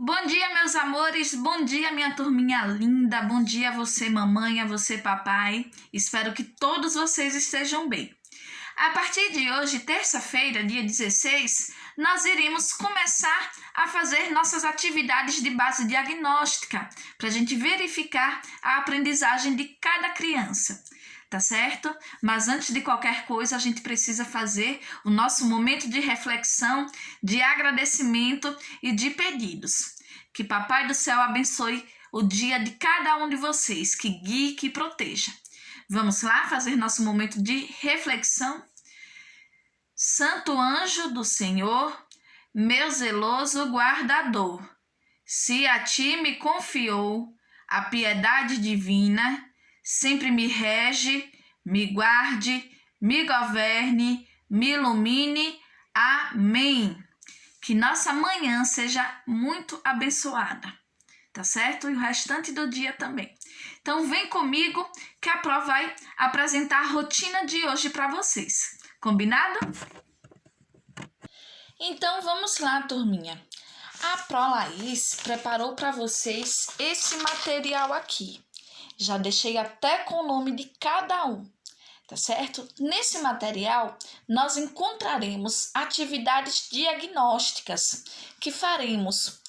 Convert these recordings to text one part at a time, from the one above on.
Bom dia, meus amores, bom dia, minha turminha linda, bom dia a você, mamãe, a você, papai. Espero que todos vocês estejam bem. A partir de hoje, terça-feira, dia 16, nós iremos começar a fazer nossas atividades de base diagnóstica, para a gente verificar a aprendizagem de cada criança. Tá certo? Mas antes de qualquer coisa, a gente precisa fazer o nosso momento de reflexão, de agradecimento e de pedidos. Que Papai do Céu abençoe o dia de cada um de vocês, que guie e que proteja. Vamos lá fazer nosso momento de reflexão? Santo anjo do Senhor, meu zeloso guardador, se a ti me confiou a piedade divina, sempre me rege, me guarde, me governe, me ilumine. Amém. Que nossa manhã seja muito abençoada, tá certo? E o restante do dia também. Então vem comigo que a Pro vai apresentar a rotina de hoje para vocês. Combinado? Então vamos lá, turminha. A Pro Laís preparou para vocês esse material aqui. Já deixei até com o nome de cada um, tá certo? Nesse material, nós encontraremos atividades diagnósticas que faremos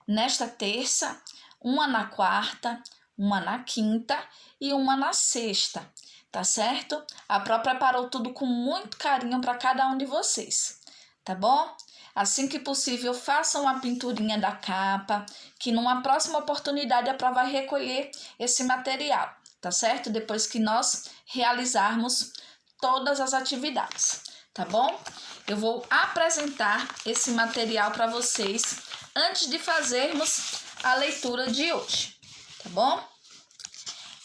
nesta terça, uma na quarta, uma na quinta e uma na sexta, tá certo? A Pro preparou tudo com muito carinho para cada um de vocês, tá bom? Assim que possível, façam uma pinturinha da capa, que numa próxima oportunidade a Pro vai recolher esse material, tá certo? Depois que nós realizarmos todas as atividades, tá bom? Eu vou apresentar esse material para vocês antes de fazermos a leitura de hoje, tá bom?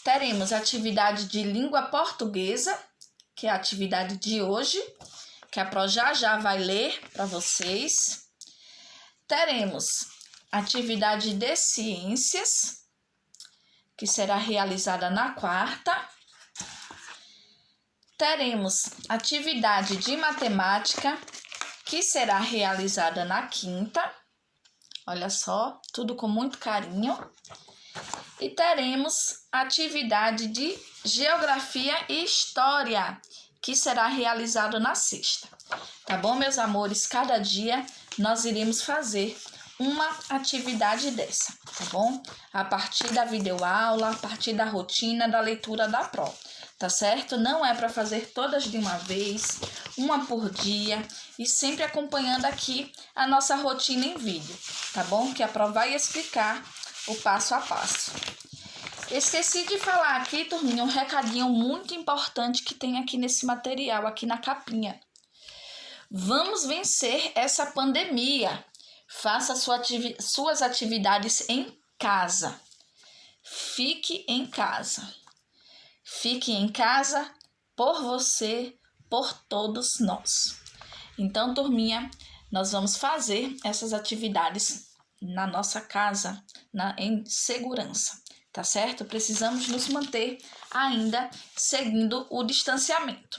Teremos a atividade de língua portuguesa, que é a atividade de hoje, que a Pro já vai ler para vocês. Teremos atividade de ciências, que será realizada na quarta. Teremos atividade de matemática, que será realizada na quinta. Olha só, tudo com muito carinho. E teremos atividade de geografia e história, que será realizado na sexta. Tá bom, meus amores? Cada dia nós iremos fazer uma atividade dessa, tá bom? A partir da videoaula, a partir da rotina da leitura da Pro, tá certo? Não é para fazer todas de uma vez, uma por dia, e sempre acompanhando aqui a nossa rotina em vídeo, tá bom? Que a Pro vai explicar o passo a passo. Esqueci de falar aqui, turminha, um recadinho muito importante que tem aqui nesse material, aqui na capinha. Vamos vencer essa pandemia. Faça suas atividades em casa. Fique em casa. Fique em casa por você, por todos nós. Então, turminha, nós vamos fazer essas atividades na nossa casa, em segurança. Tá certo? Precisamos nos manter ainda seguindo o distanciamento,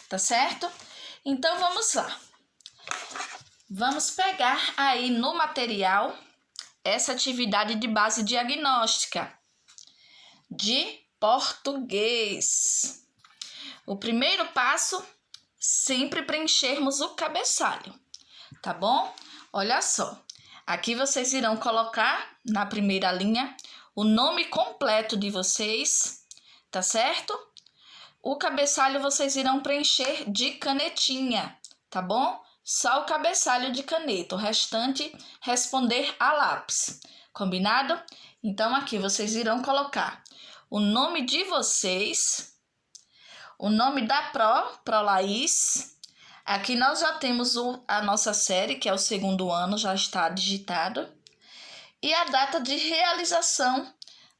tá certo? Então, vamos lá. Vamos pegar aí no material essa atividade de base diagnóstica de português. O primeiro passo, sempre preenchermos o cabeçalho, tá bom? Olha só, aqui vocês irão colocar na primeira linha o nome completo de vocês, tá certo? O cabeçalho vocês irão preencher de canetinha, tá bom? Só o cabeçalho de caneta, o restante responder a lápis, combinado? Então aqui vocês irão colocar o nome de vocês, o nome da Pro Laís. Aqui nós já temos a nossa série, que é o 2º ano, já está digitado. E a data de realização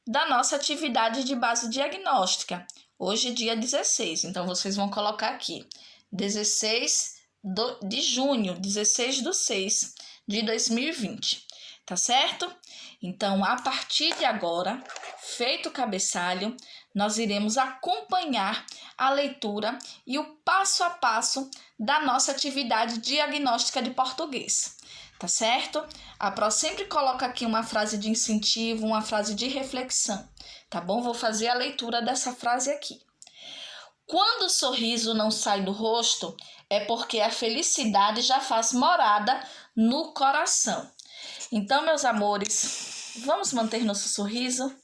da nossa atividade de base diagnóstica. Hoje é dia 16, então vocês vão colocar aqui 16 de junho, 16/6 de 2020, tá certo? Então, a partir de agora, feito o cabeçalho, nós iremos acompanhar a leitura e o passo a passo da nossa atividade diagnóstica de português. tá certo? A Pro sempre coloca aqui uma frase de incentivo, uma frase de reflexão, tá bom? Vou fazer a leitura dessa frase aqui. Quando o sorriso não sai do rosto, é porque a felicidade já faz morada no coração. Então, meus amores, vamos manter nosso sorriso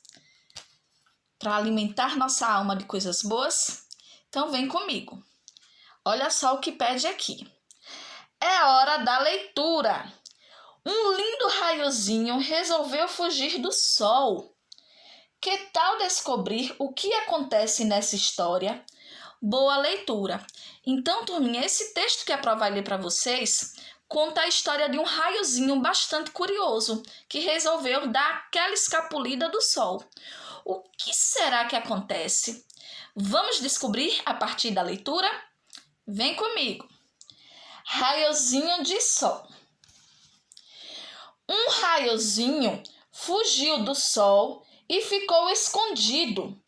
para alimentar nossa alma de coisas boas? Então, vem comigo. Olha só o que pede aqui. É hora da leitura. Um lindo raiozinho resolveu fugir do sol. Que tal descobrir o que acontece nessa história? Boa leitura. Então, turminha, esse texto que a Pro vai ler para vocês conta a história de um raiozinho bastante curioso que resolveu dar aquela escapulida do sol. O que será que acontece? Vamos descobrir a partir da leitura? Vem comigo. Raiozinho de sol. Um raiozinho fugiu do sol e ficou escondido.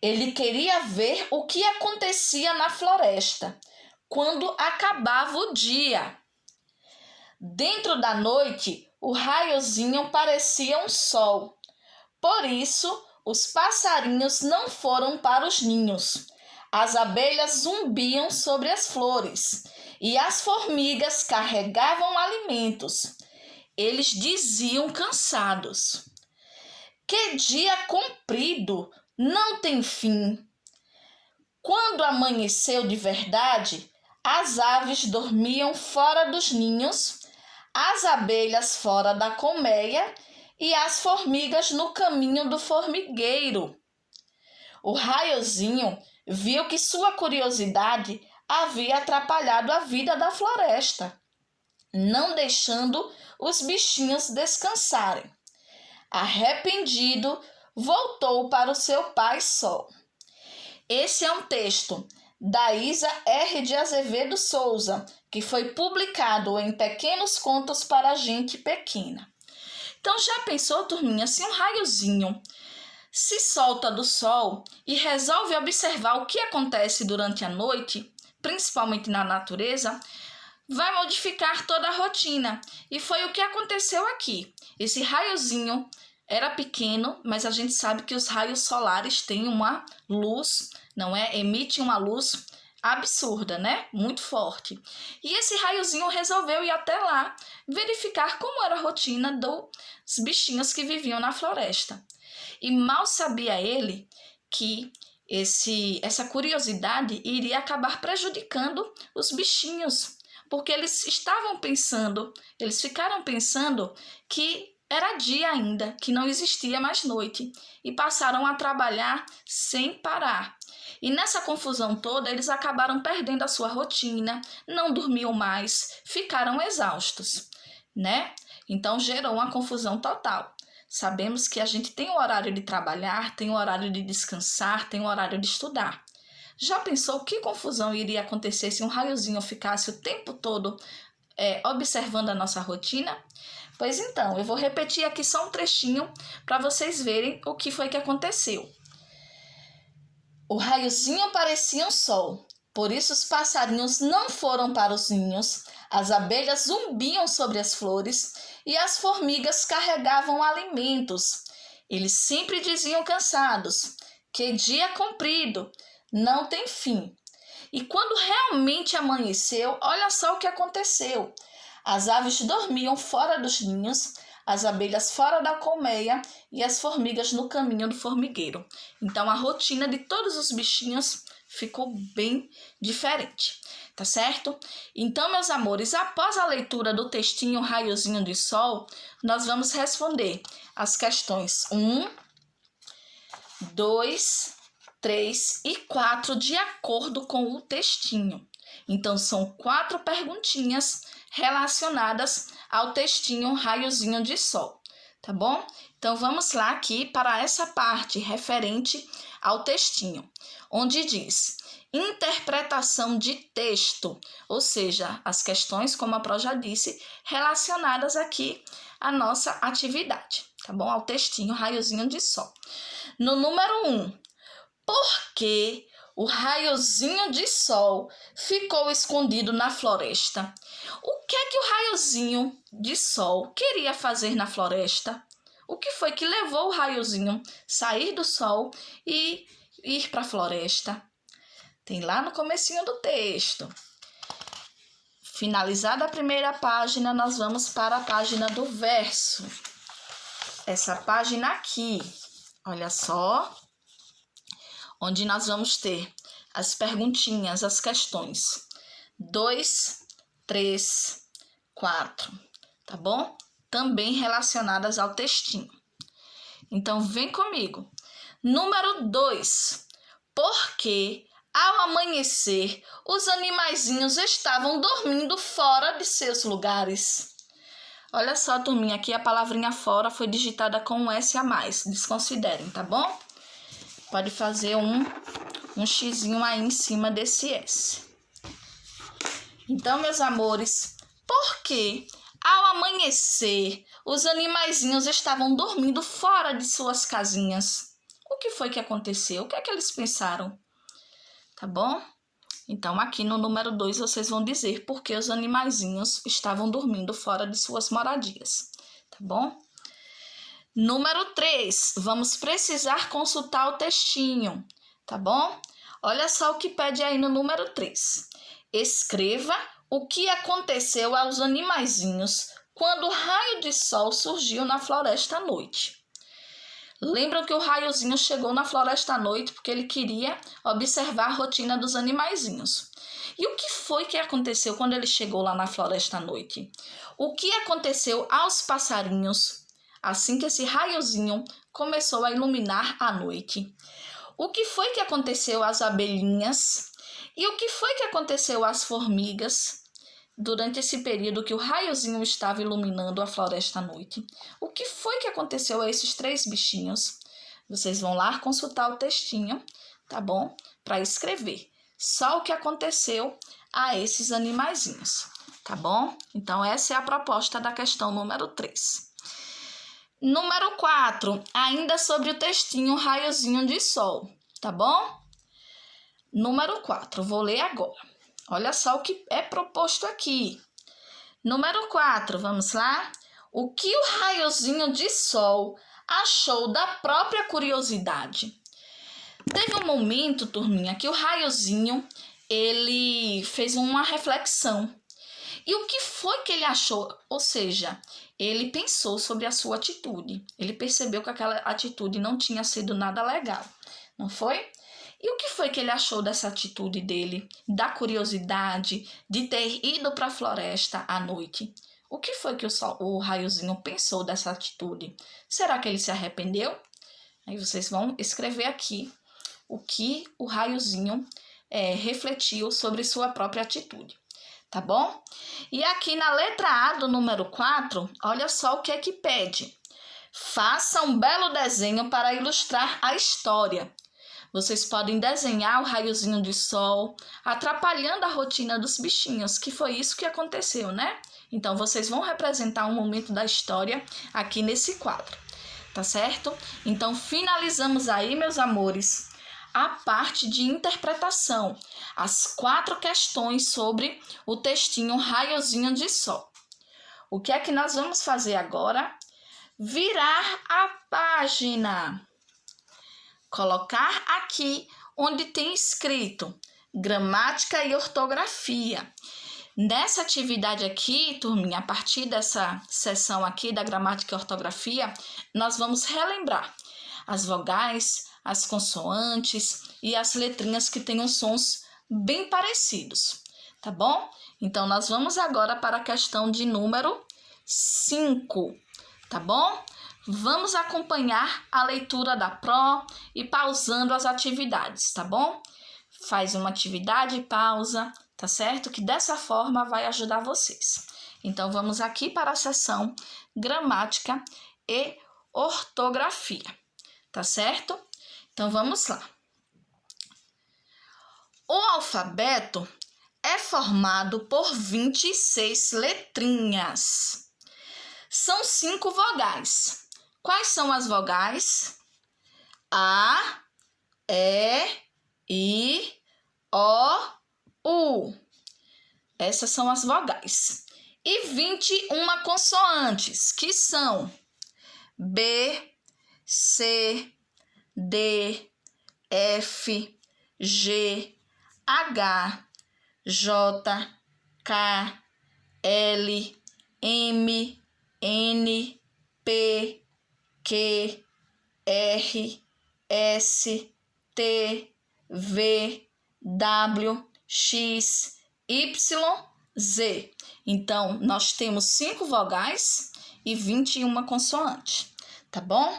Ele queria ver o que acontecia na floresta quando acabava o dia. Dentro da noite, o raiozinho parecia um sol. Por isso, os passarinhos não foram para os ninhos. As abelhas zumbiam sobre as flores e as formigas carregavam alimentos. Eles diziam cansados: que dia comprido, não tem fim. Quando amanheceu de verdade, as aves dormiam fora dos ninhos, as abelhas fora da colmeia e as formigas no caminho do formigueiro. O raiozinho viu que sua curiosidade havia atrapalhado a vida da floresta, não deixando os bichinhos descansarem. Arrependido, voltou para o seu pai Sol. Esse é um texto da Isa R. de Azevedo Souza, que foi publicado em Pequenos Contos para Gente Pequena. Então, já pensou, turminha, se um raiozinho se solta do sol e resolve observar o que acontece durante a noite, principalmente na natureza, vai modificar toda a rotina. E foi o que aconteceu aqui. Esse raiozinho era pequeno, mas a gente sabe que os raios solares têm uma luz, não é? Emitem uma luz absurda, né? Muito forte. E esse raiozinho resolveu ir até lá verificar como era a rotina dos bichinhos que viviam na floresta. E mal sabia ele que essa curiosidade iria acabar prejudicando os bichinhos, porque eles ficaram pensando que era dia ainda, que não existia mais noite, e passaram a trabalhar sem parar. E nessa confusão toda, eles acabaram perdendo a sua rotina, não dormiam mais, ficaram exaustos, né? Então gerou uma confusão total. Sabemos que a gente tem o horário de trabalhar, tem o horário de descansar, tem o horário de estudar. Já pensou que confusão iria acontecer se um raiozinho ficasse o tempo todo observando a nossa rotina? Pois então, eu vou repetir aqui só um trechinho para vocês verem o que foi que aconteceu. O raiozinho parecia um sol, por isso os passarinhos não foram para os ninhos, as abelhas zumbiam sobre as flores e as formigas carregavam alimentos. Eles sempre diziam cansados: que dia comprido, não tem fim. E quando realmente amanheceu, olha só o que aconteceu. As aves dormiam fora dos ninhos, as abelhas fora da colmeia e as formigas no caminho do formigueiro. Então, a rotina de todos os bichinhos ficou bem diferente, tá certo? Então, meus amores, após a leitura do textinho Raiozinho de Sol, nós vamos responder as questões 1, 2, 3 e 4 de acordo com o textinho. Então, são 4 perguntinhas relacionadas ao textinho Raiozinho de Sol, tá bom? Então, vamos lá aqui para essa parte referente ao textinho, onde diz interpretação de texto, ou seja, as questões, como a Pro já disse, relacionadas aqui à nossa atividade, tá bom? Ao textinho Raiozinho de Sol. No número 1, por que o raiozinho de sol ficou escondido na floresta. O que é que o raiozinho de sol queria fazer na floresta? O que foi que levou o raiozinho a sair do sol e ir para a floresta? Tem lá no comecinho do texto. Finalizada a primeira página, nós vamos para a página do verso. Essa página aqui, olha só, onde nós vamos ter as perguntinhas, as questões. 2, 3, 4, tá bom? Também relacionadas ao textinho. Então, vem comigo. Número 2. Porque ao amanhecer, os animaizinhos estavam dormindo fora de seus lugares. Olha só, turminha, aqui a palavrinha fora foi digitada com um S a mais. Desconsiderem, tá bom? Pode fazer um xizinho aí em cima desse S. Então, meus amores, porque ao amanhecer, os animaizinhos estavam dormindo fora de suas casinhas. O que foi que aconteceu? O que é que eles pensaram? Tá bom? Então, aqui no número 2, vocês vão dizer por que os animaizinhos estavam dormindo fora de suas moradias. Tá bom? Número 3, vamos precisar consultar o textinho. Tá bom? Olha só o que pede aí no número 3. Escreva o que aconteceu aos animaizinhos quando o raio de sol surgiu na floresta à noite. Lembram que o raiozinho chegou na floresta à noite porque ele queria observar a rotina dos animaizinhos. E o que foi que aconteceu quando ele chegou lá na floresta à noite? O que aconteceu aos passarinhos assim que esse raiozinho começou a iluminar a noite? O que foi que aconteceu às abelhinhas? E o que foi que aconteceu às formigas durante esse período que o raiozinho estava iluminando a floresta à noite? O que foi que aconteceu a esses 3 bichinhos? Vocês vão lá consultar o textinho, tá bom? Para escrever só o que aconteceu a esses animaizinhos, tá bom? Então, essa é a proposta da questão número 3. Número 4, ainda sobre o textinho raiozinho de sol, tá bom? Número 4, vou ler agora. Olha só o que é proposto aqui. Número 4, vamos lá? O que o raiozinho de sol achou da própria curiosidade? Teve um momento, turminha, que o raiozinho, ele fez uma reflexão. E o que foi que ele achou? Ou seja, ele pensou sobre a sua atitude. Ele percebeu que aquela atitude não tinha sido nada legal, não foi? E o que foi que ele achou dessa atitude dele, da curiosidade, de ter ido para a floresta à noite? O que foi que o raiozinho pensou dessa atitude? Será que ele se arrependeu? Aí vocês vão escrever aqui o que o raiozinho refletiu sobre sua própria atitude, tá bom? E aqui na letra A do número 4, olha só o que é que pede. Faça um belo desenho para ilustrar a história. Vocês podem desenhar o raiozinho de sol, atrapalhando a rotina dos bichinhos, que foi isso que aconteceu, né? Então, vocês vão representar um momento da história aqui nesse quadro, tá certo? Então, finalizamos aí, meus amores, a parte de interpretação, as 4 questões sobre o textinho raiozinho de sol. O que é que nós vamos fazer agora? Virar a página. Colocar aqui onde tem escrito gramática e ortografia. Nessa atividade aqui, turminha, a partir dessa seção aqui da gramática e ortografia, nós vamos relembrar as vogais, as consoantes e as letrinhas que tenham sons bem parecidos, tá bom? Então, nós vamos agora para a questão de número 5, tá bom? Vamos acompanhar a leitura da Pro e pausando as atividades, tá bom? Faz uma atividade e pausa, tá certo? Que dessa forma vai ajudar vocês. Então, vamos aqui para a seção gramática e ortografia, tá certo? Então, vamos lá. O alfabeto é formado por 26 letrinhas. São 5 vogais. Quais são as vogais? A, E, I, O, U. Essas são as vogais. E 21 consoantes, que são B, C, D, F, G, H, J, K, L, M, N, P, Q, R, S, T, V, W, X, Y, Z. Então, nós temos 5 vogais e 21 consoantes, tá bom?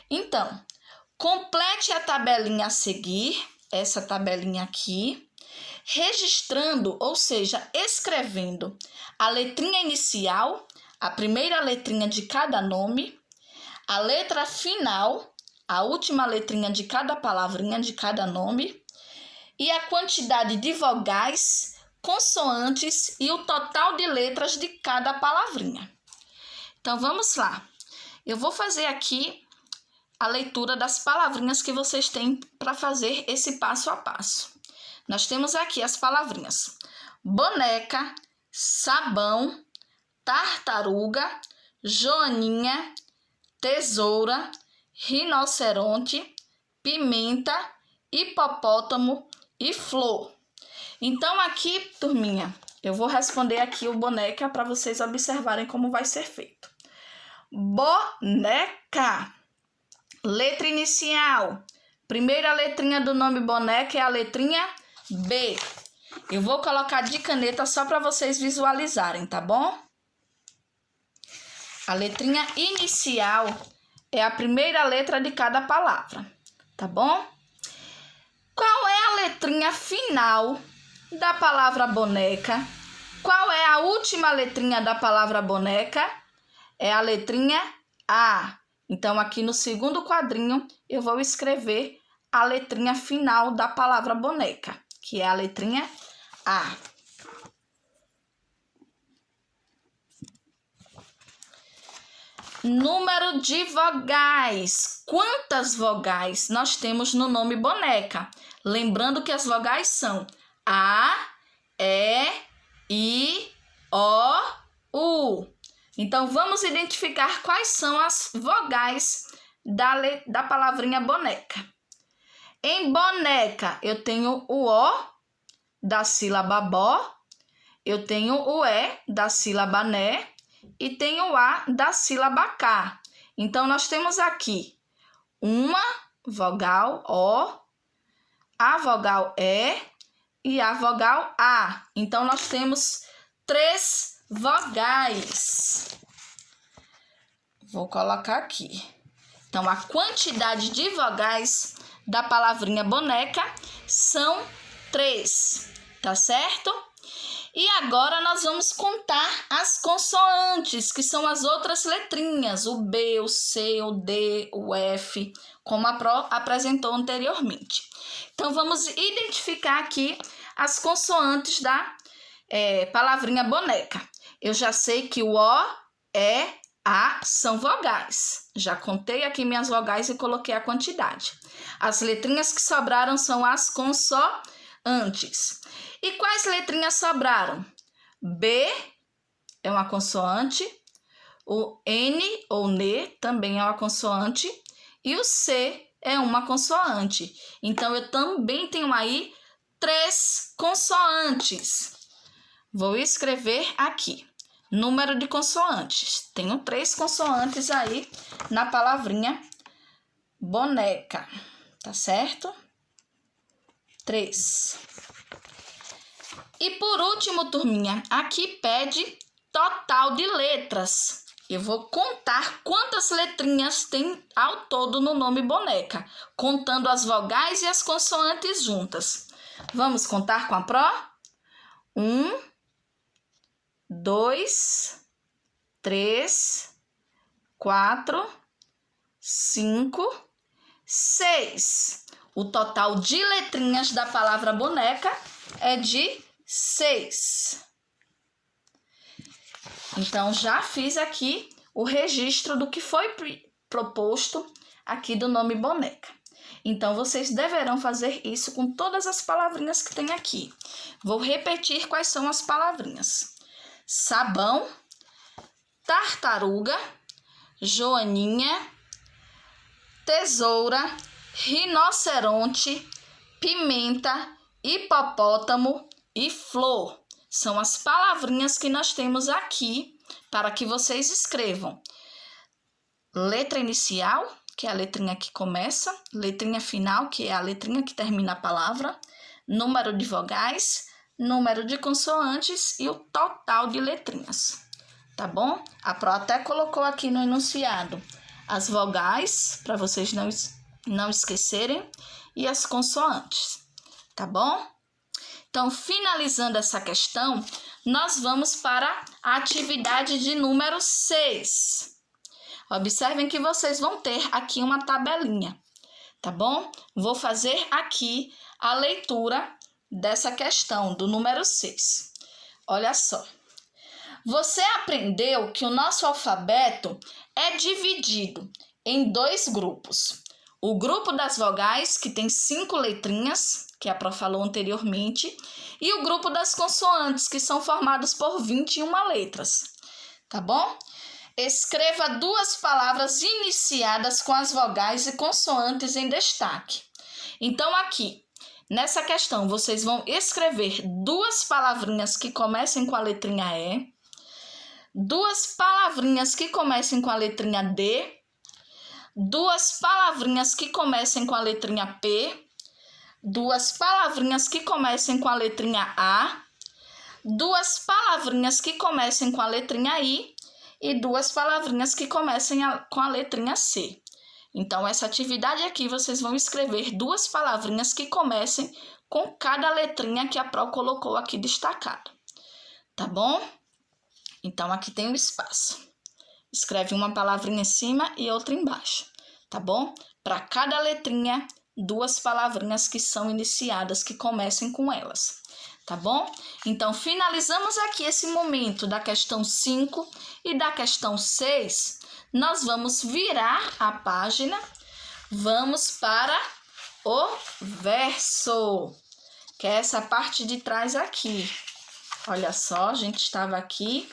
Então, complete a tabelinha a seguir, essa tabelinha aqui, registrando, ou seja, escrevendo a letrinha inicial, a primeira letrinha de cada nome, a letra final, a última letrinha de cada palavrinha, de cada nome, e a quantidade de vogais, consoantes e o total de letras de cada palavrinha. Então, vamos lá. Eu vou fazer aqui a leitura das palavrinhas que vocês têm para fazer esse passo a passo. Nós temos aqui as palavrinhas: boneca, sabão, tartaruga, joaninha, tesoura, rinoceronte, pimenta, hipopótamo e flor. Então, aqui, turminha, eu vou responder aqui o boneca para vocês observarem como vai ser feito. Boneca. Letra inicial. Primeira letrinha do nome boneca é a letrinha B. Eu vou colocar de caneta só para vocês visualizarem, tá bom? A letrinha inicial é a primeira letra de cada palavra, tá bom? Qual é a letrinha final da palavra boneca? Qual é a última letrinha da palavra boneca? É a letrinha A. Então, aqui no segundo quadrinho, eu vou escrever a letrinha final da palavra boneca, que é a letrinha A. Número de vogais. Quantas vogais nós temos no nome boneca? Lembrando que as vogais são A, E, I, O, U. Então, vamos identificar quais são as vogais da palavrinha boneca. Em boneca, eu tenho o O da sílaba bó, eu tenho o E da sílaba né e tenho o A da sílaba K. Então, nós temos aqui uma vogal O, a vogal E a vogal A. Então, nós temos 3 vogais. Vou colocar aqui. Então, a quantidade de vogais da palavrinha boneca são 3, tá certo? E agora nós vamos contar as consoantes, que são as outras letrinhas, o B, o C, o D, o F, como a Pro apresentou anteriormente. Então, vamos identificar aqui as consoantes da palavrinha boneca. Eu já sei que o O, E, A são vogais. Já contei aqui minhas vogais e coloquei a quantidade. As letrinhas que sobraram são as consoantes. E quais letrinhas sobraram? B é uma consoante, o N ou NE também é uma consoante e o C é uma consoante. Então, eu também tenho aí 3 consoantes. Vou escrever aqui. Número de consoantes. Tenho 3 consoantes aí na palavrinha boneca. Tá certo? 3. E por último, turminha, aqui pede total de letras. Eu vou contar quantas letrinhas tem ao todo no nome boneca, contando as vogais e as consoantes juntas. Vamos contar com a Pro? 1, 2, 3, 4, 5, 6. O total de letrinhas da palavra boneca é de 6. Então, já fiz aqui o registro do que foi proposto aqui do nome boneca. Então, vocês deverão fazer isso com todas as palavrinhas que tem aqui. Vou repetir quais são as palavrinhas. Sabão, tartaruga, joaninha, tesoura, rinoceronte, pimenta, hipopótamo e flor. São as palavrinhas que nós temos aqui para que vocês escrevam. Letra inicial, que é a letrinha que começa, letrinha final, que é a letrinha que termina a palavra, número de vogais, número de consoantes e o total de letrinhas. Tá bom? A Pro até colocou aqui no enunciado as vogais, para vocês não esquecerem, e as consoantes. Tá bom? Então, finalizando essa questão, nós vamos para a atividade de número 6. Observem que vocês vão ter aqui uma tabelinha, tá bom? Vou fazer aqui a leitura dessa questão do número 6. Olha só. Você aprendeu que o nosso alfabeto é dividido em 2 grupos. O grupo das vogais, que tem 5 letrinhas, que a Pro falou anteriormente, e o grupo das consoantes, que são formados por 21 letras. Tá bom? Escreva 2 palavras iniciadas com as vogais e consoantes em destaque. Então, aqui, nessa questão, vocês vão escrever 2 palavrinhas que comecem com a letrinha E, 2 palavrinhas que comecem com a letrinha D, 2 palavrinhas que comecem com a letrinha P, 2 palavrinhas que comecem com a letrinha A, 2 palavrinhas que comecem com a letrinha I e 2 palavrinhas que comecem com a letrinha C. Então, essa atividade aqui, vocês vão escrever 2 palavrinhas que comecem com cada letrinha que a Pro colocou aqui destacada. Tá bom? Então, aqui tem o espaço. Escreve uma palavrinha em cima e outra embaixo, tá bom? Para cada letrinha, 2 palavrinhas que são iniciadas, que comecem com elas, tá bom? Então, finalizamos aqui esse momento da questão 5 e da questão 6. Nós vamos virar a página, vamos para o verso, que é essa parte de trás aqui. Olha só, a gente estava aqui.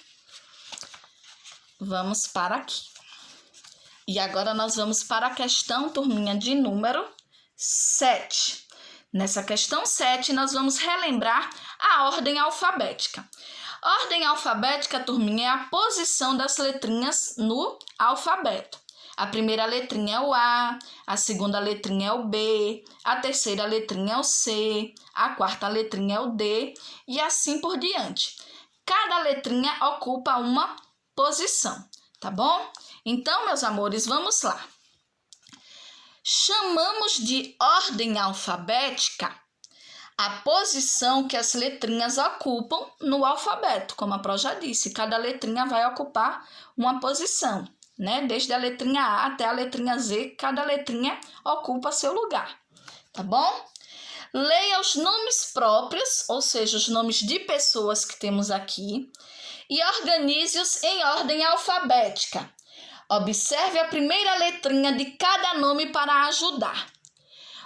Vamos para aqui. E agora nós vamos para a questão, turminha, de número 7. Nessa questão 7, nós vamos relembrar a ordem alfabética. Ordem alfabética, turminha, é a posição das letrinhas no alfabeto. A primeira letrinha é o A, a segunda letrinha é o B, a terceira letrinha é o C, a quarta letrinha é o D e assim por diante. Cada letrinha ocupa uma posição, tá bom? Então, meus amores, vamos lá. Chamamos de ordem alfabética a posição que as letrinhas ocupam no alfabeto. Como a Pro já disse, cada letrinha vai ocupar uma posição, né? Desde a letrinha A até a letrinha Z, cada letrinha ocupa seu lugar, tá bom? Leia os nomes próprios, ou seja, os nomes de pessoas que temos aqui, e organize-os em ordem alfabética. Observe a primeira letrinha de cada nome para ajudar.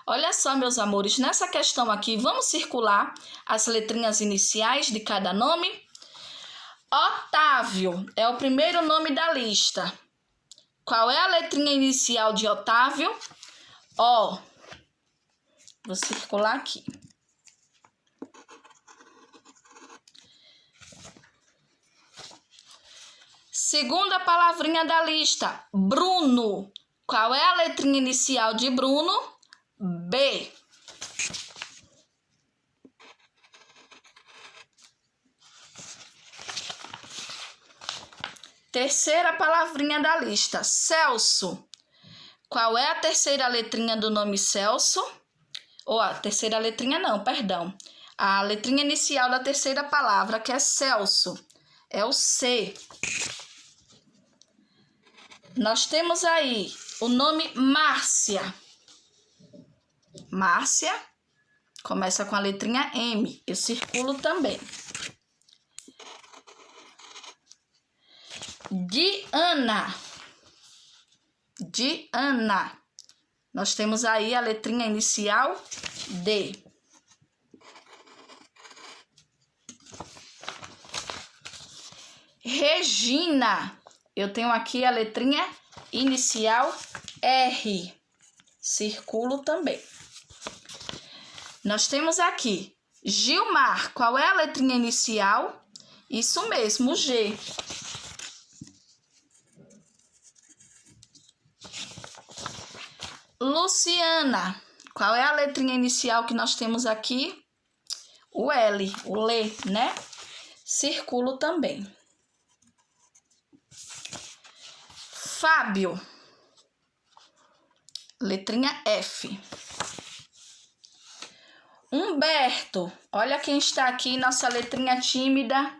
Olha só, meus amores, nessa questão aqui, vamos circular as letrinhas iniciais de cada nome. Otávio é o primeiro nome da lista. Qual é a letrinha inicial de Otávio? O. Vou circular aqui. Segunda palavrinha da lista, Bruno. Qual é a letrinha inicial de Bruno? B. Terceira palavrinha da lista, Celso. Qual é a terceira letrinha do nome Celso? Ou a terceira letrinha não, perdão. A letrinha inicial da terceira palavra, que é Celso, é o C. Nós temos aí o nome Márcia. Márcia começa com a letrinha M. Eu circulo também. Diana. Diana Nós temos aí a letrinha inicial D. Regina, eu tenho aqui a letrinha inicial R. Circulo também. Nós temos aqui Gilmar, qual é a letrinha inicial? Isso mesmo, G. Luciana, qual é a letrinha inicial que nós temos aqui? O L, o Lê, né? Circulo também. Fábio, letrinha F. Humberto, olha quem está aqui, nossa letrinha tímida,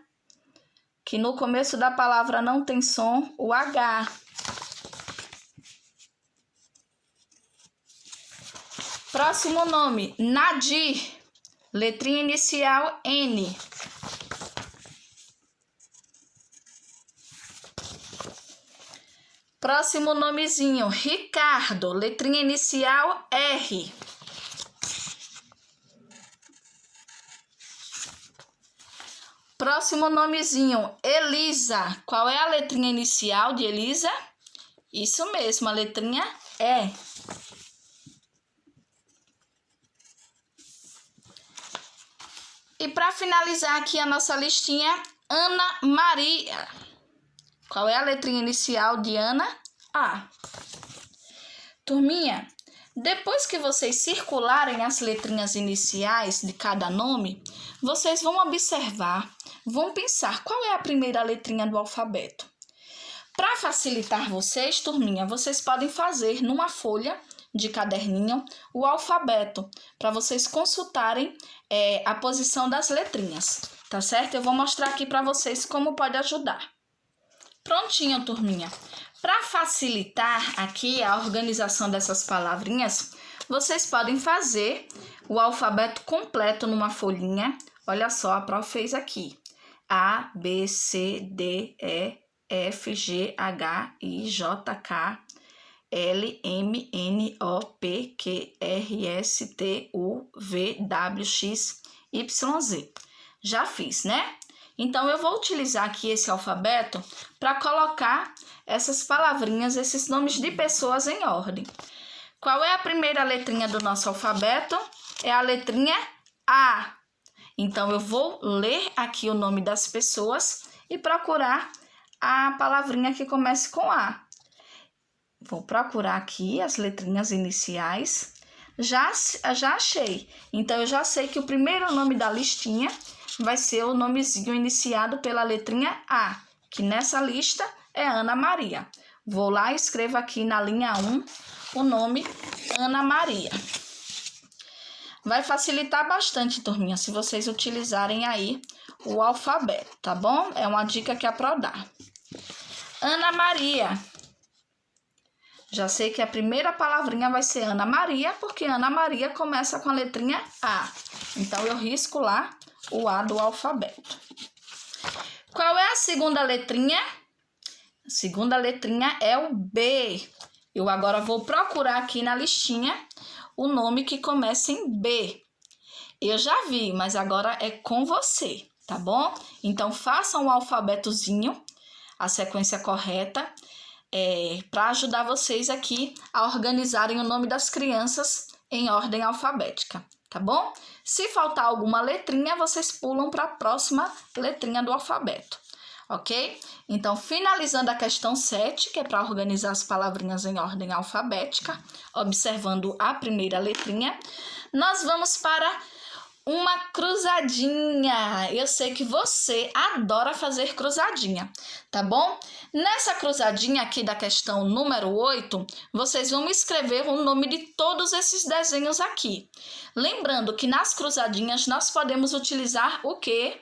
que no começo da palavra não tem som, o H. Próximo nome, Nadir, letrinha inicial N. Próximo nomezinho, Ricardo, letrinha inicial R. Próximo nomezinho, Elisa. Qual é a letrinha inicial de Elisa? Isso mesmo, a letrinha E. E para finalizar aqui a nossa listinha, Ana Maria. Qual é a letrinha inicial de Ana? A. Turminha, depois que vocês circularem as letrinhas iniciais de cada nome, vocês vão observar, vão pensar qual é a primeira letrinha do alfabeto. Para facilitar vocês, turminha, vocês podem fazer numa folha de caderninho o alfabeto, para vocês consultarem a posição das letrinhas, tá certo? Eu vou mostrar aqui para vocês como pode ajudar. Prontinho, turminha. Para facilitar aqui a organização dessas palavrinhas, vocês podem fazer o alfabeto completo numa folhinha. Olha só, a prof fez aqui. A, B, C, D, E, F, G, H, I, J, K, L, M, N, O, P, Q, R, S, T, U, V, W, X, Y, Z. Já fiz, né? Então, eu vou utilizar aqui esse alfabeto para colocar essas palavrinhas, esses nomes de pessoas em ordem. Qual é a primeira letrinha do nosso alfabeto? É a letrinha A. Então, eu vou ler aqui o nome das pessoas e procurar a palavrinha que comece com A. Vou procurar aqui as letrinhas iniciais. Já achei. Então, eu já sei que o primeiro nome da listinha vai ser o nomezinho iniciado pela letrinha A, que nessa lista é Ana Maria. Vou lá e escrevo aqui na linha 1 o nome Ana Maria. Vai facilitar bastante, turminha, se vocês utilizarem aí o alfabeto, tá bom? É uma dica que a Pro dá. Ana Maria. Já sei que a primeira palavrinha vai ser Ana Maria, porque Ana Maria começa com a letrinha A. Então, eu risco lá o A do alfabeto. Qual é a segunda letrinha? A segunda letrinha é o B. Eu agora vou procurar aqui na listinha o nome que começa em B. Eu já vi, mas agora é com você, tá bom? Então, façam o alfabetozinho, a sequência correta, para ajudar vocês aqui a organizarem o nome das crianças em ordem alfabética, tá bom? Se faltar alguma letrinha, vocês pulam para a próxima letrinha do alfabeto, ok? Então, finalizando a questão 7, que é para organizar as palavrinhas em ordem alfabética, observando a primeira letrinha, nós vamos para uma cruzadinha. Eu sei que você adora fazer cruzadinha, tá bom? Nessa cruzadinha aqui da questão número 8, vocês vão escrever o nome de todos esses desenhos aqui. Lembrando que nas cruzadinhas nós podemos utilizar o quê?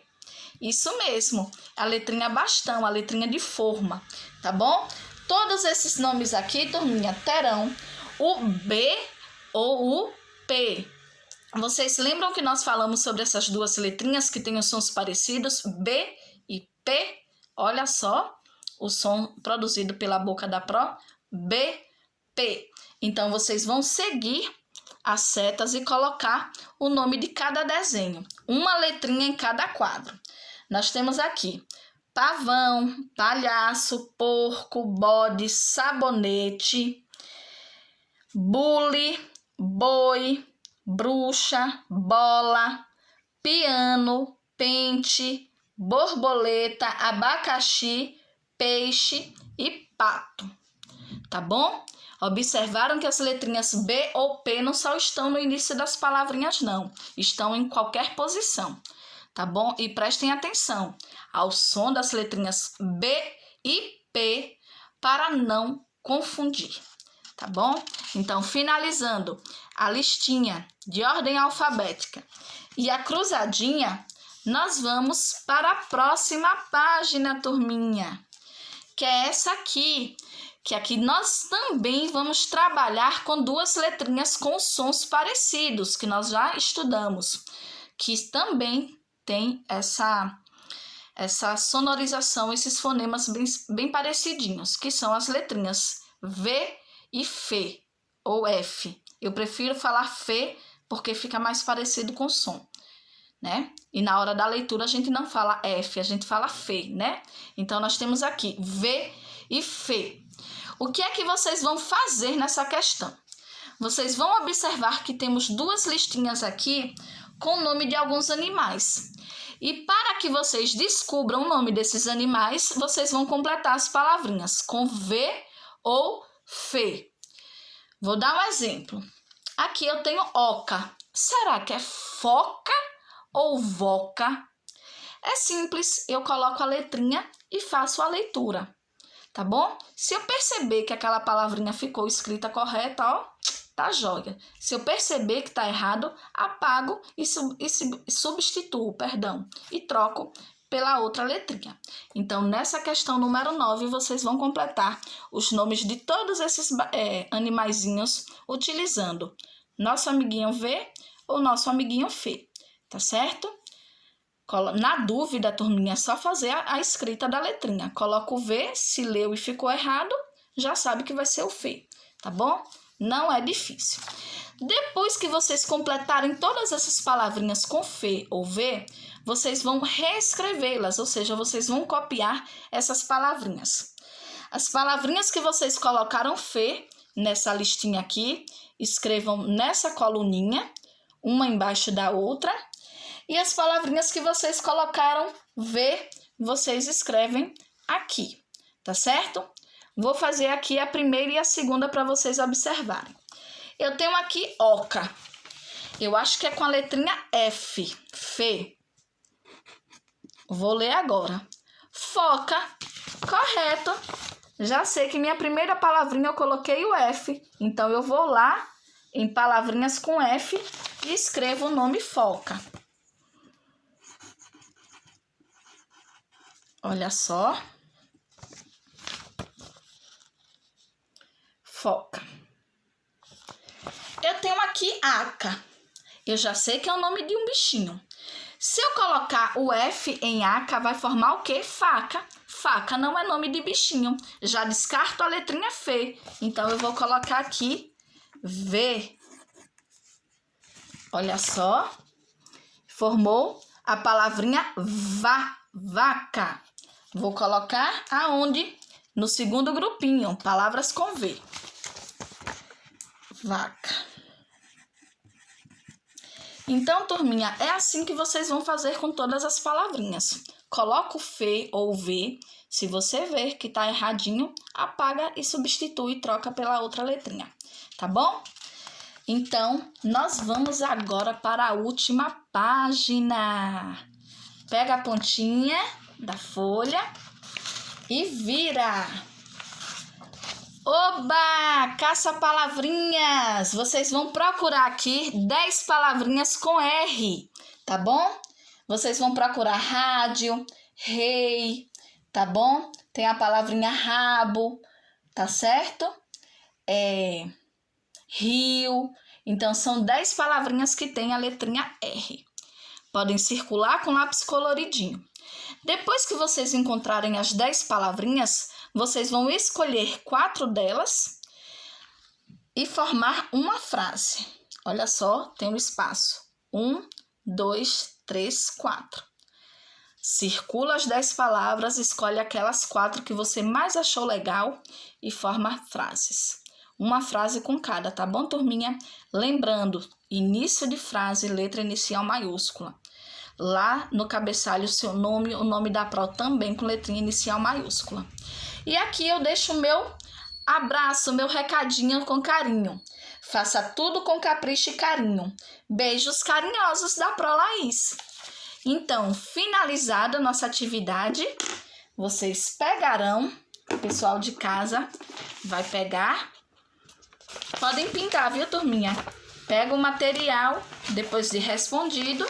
Isso mesmo, a letrinha bastão, a letrinha de forma, tá bom? Todos esses nomes aqui, turminha, terão o B ou o P. Vocês lembram que nós falamos sobre essas duas letrinhas que têm os sons parecidos, B e P? Olha só o som produzido pela boca da Pro, B, P. Então, vocês vão seguir as setas e colocar o nome de cada desenho. Uma letrinha em cada quadro. Nós temos aqui pavão, palhaço, porco, bode, sabonete, bule, boi, bruxa, bola, piano, pente, borboleta, abacaxi, peixe e pato. Tá bom? Observaram que as letrinhas B ou P não só estão no início das palavrinhas, não. Estão em qualquer posição. Tá bom? E prestem atenção ao som das letrinhas B e P para não confundir. Tá bom? Então, finalizando a listinha de ordem alfabética e a cruzadinha, nós vamos para a próxima página, turminha, que é essa aqui, que aqui nós também vamos trabalhar com duas letrinhas com sons parecidos, que nós já estudamos, que também tem essa sonorização, esses fonemas bem parecidinhos, que são as letrinhas V e F, ou F. Eu prefiro falar F porque fica mais parecido com o som, né? E na hora da leitura a gente não fala F, a gente fala F, né? Então, nós temos aqui V e F. O que é que vocês vão fazer nessa questão? Vocês vão observar que temos duas listinhas aqui com o nome de alguns animais. E para que vocês descubram o nome desses animais, vocês vão completar as palavrinhas com V ou F. Vou dar um exemplo. Aqui eu tenho oca. Será que é foca ou voca? É simples, eu coloco a letrinha e faço a leitura, tá bom? Se eu perceber que aquela palavrinha ficou escrita correta, ó, tá jóia. Se eu perceber que tá errado, apago e substituo, e troco pela outra letrinha. Então, nessa questão número 9, vocês vão completar os nomes de todos esses animaizinhos utilizando nosso amiguinho V ou nosso amiguinho F, tá certo? Na dúvida, turminha, é só fazer a escrita da letrinha. Coloca o V, se leu e ficou errado, já sabe que vai ser o F, tá bom? Não é difícil. Depois que vocês completarem todas essas palavrinhas com F ou V, vocês vão reescrevê-las, ou seja, vocês vão copiar essas palavrinhas. As palavrinhas que vocês colocaram F nessa listinha aqui, escrevam nessa coluninha, uma embaixo da outra. E as palavrinhas que vocês colocaram V, vocês escrevem aqui, tá certo? Vou fazer aqui a primeira e a segunda para vocês observarem. Eu tenho aqui oca. Eu acho que é com a letrinha F, F. Vou ler agora. Foca, correto. Já sei que minha primeira palavrinha eu coloquei o F, então eu vou lá em palavrinhas com F e escrevo o nome foca. Olha só. Foca. Eu tenho aqui aca. Eu já sei que é o nome de um bichinho. Se eu colocar o F em aca, vai formar o quê? Faca. Faca não é nome de bichinho. Já descarto a letrinha F. Então, eu vou colocar aqui V. Olha só. Formou a palavrinha vaca. Vou colocar aonde? No segundo grupinho, palavras com V. Vaca. Então, turminha, é assim que vocês vão fazer com todas as palavrinhas. Coloca o F ou V. Se você ver que tá erradinho, apaga e substitui e troca pela outra letrinha. Tá bom? Então, nós vamos agora para a última página. Pega a pontinha da folha e vira. Oba! Caça palavrinhas! Vocês vão procurar aqui 10 palavrinhas com R, tá bom? Vocês vão procurar rádio, rei, tá bom? Tem a palavrinha rabo, tá certo? Rio. Então, são 10 palavrinhas que tem a letrinha R. Podem circular com lápis coloridinho. Depois que vocês encontrarem as 10 palavrinhas, vocês vão escolher 4 delas, e formar uma frase. Olha só, tem um espaço. 1, 2, 3, 4. Circula as 10 palavras, escolhe aquelas 4 que você mais achou legal e forma frases. Uma frase com cada, tá bom, turminha? Lembrando, início de frase, letra inicial maiúscula. Lá no cabeçalho, o seu nome, o nome da pró também com letrinha inicial maiúscula. E aqui eu deixo o meu abraço, meu recadinho com carinho. Faça tudo com capricho e carinho. Beijos carinhosos da Pró Laís. Então, finalizada a nossa atividade, vocês pegarão, o pessoal de casa vai pegar. Podem pintar, viu, turminha? Pega o material, depois de respondido,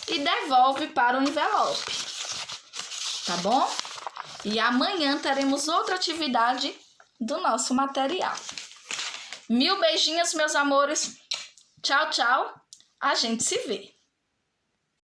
e devolve para o envelope. Tá bom? E amanhã teremos outra atividade do nosso material. 1000 beijinhos, meus amores. Tchau, tchau. A gente se vê.